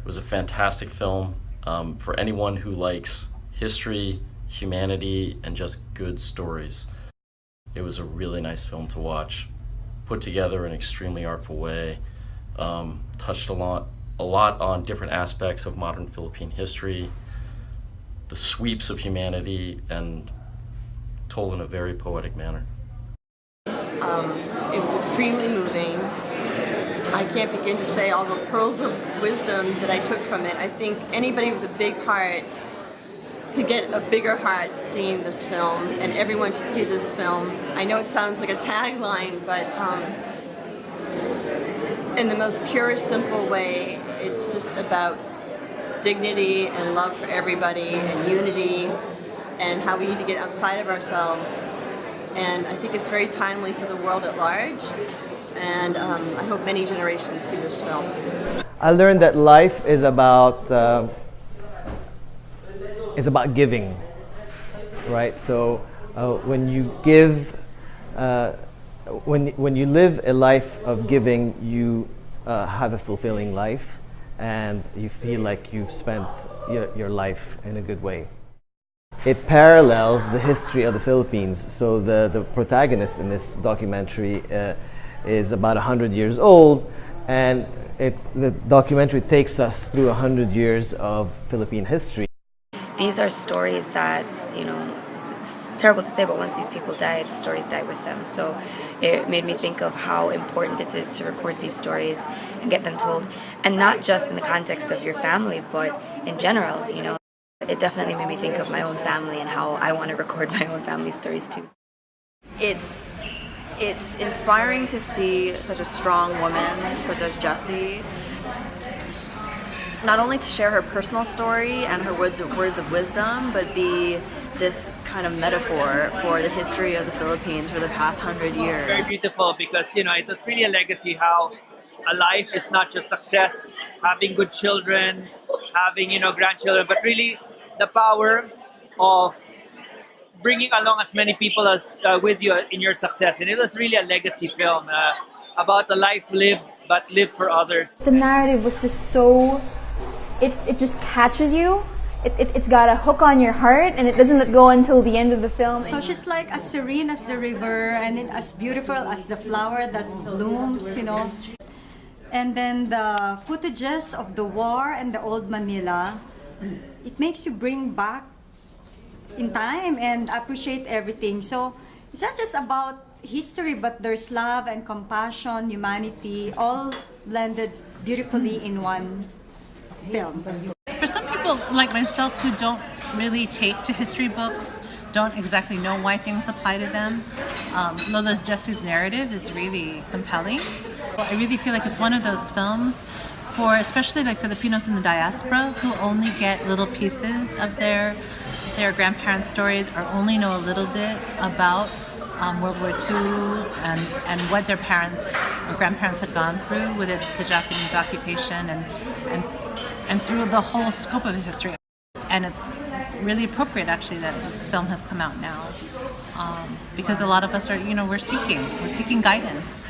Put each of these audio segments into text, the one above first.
was a fantastic film for anyone who likes history, humanity, and just good stories. It was a really nice film to watch, put together in an extremely artful way, touched a lot on different aspects of modern Philippine history, the sweeps of humanity, and told in a very poetic manner. It was extremely moving. I can't begin to say all the pearls of wisdom that I took from it. I think anybody with a big heart could get a bigger heart seeing this film, and everyone should see this film. I know it sounds like a tagline, but in the most pure, simple way, it's just about dignity and love for everybody and unity and how we need to get outside of ourselves. And I think it's very timely for the world at large, and I hope many generations see this film. I learned that life is about giving, right? So when you give, when you live a life of giving, you have a fulfilling life, and you feel like you've spent your life in a good way. It parallels the history of the Philippines. So the protagonist in this documentary is about 100 years old, and the documentary takes us through 100 years of Philippine history. These are stories that, it's terrible to say, but once these people die, the stories die with them. So it made me think of how important it is to record these stories and get them told, and not just in the context of your family, but in general, It definitely made me think of my own family and how I want to record my own family stories too. It's inspiring to see such a strong woman such as Jessie, not only to share her personal story and her words of wisdom, but be this kind of metaphor for the history of the Philippines for the past 100 years. Very beautiful because, it was really a legacy how a life is not just success, having good children, having, grandchildren, but really the power of bringing along as many people as with you in your success. And it was really a legacy film about a life lived, but lived for others. The narrative was just so, it just catches you. It's got a hook on your heart, and it doesn't let go until the end of the film. So she's like as serene as the river, and then as beautiful as the flower that blooms, And then the footages of the war and the old Manila, it makes you bring back in time and appreciate everything. So it's not just about history, but there's love and compassion, humanity, all blended beautifully in one film. For some people like myself who don't really take to history books, don't exactly know why things apply to them, Lola Jessie's narrative is really compelling. I really feel like it's one of those films for especially like Filipinos in the diaspora who only get little pieces of their grandparents' stories or only know a little bit about World War II and what their parents or grandparents had gone through with the Japanese occupation and through the whole scope of history. And it's really appropriate actually that this film has come out now because a lot of us are, we're seeking guidance.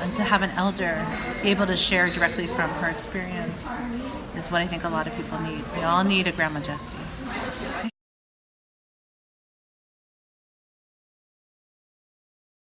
And to have an elder be able to share directly from her experience is what I think a lot of people need. We all need a Grandma Jessie.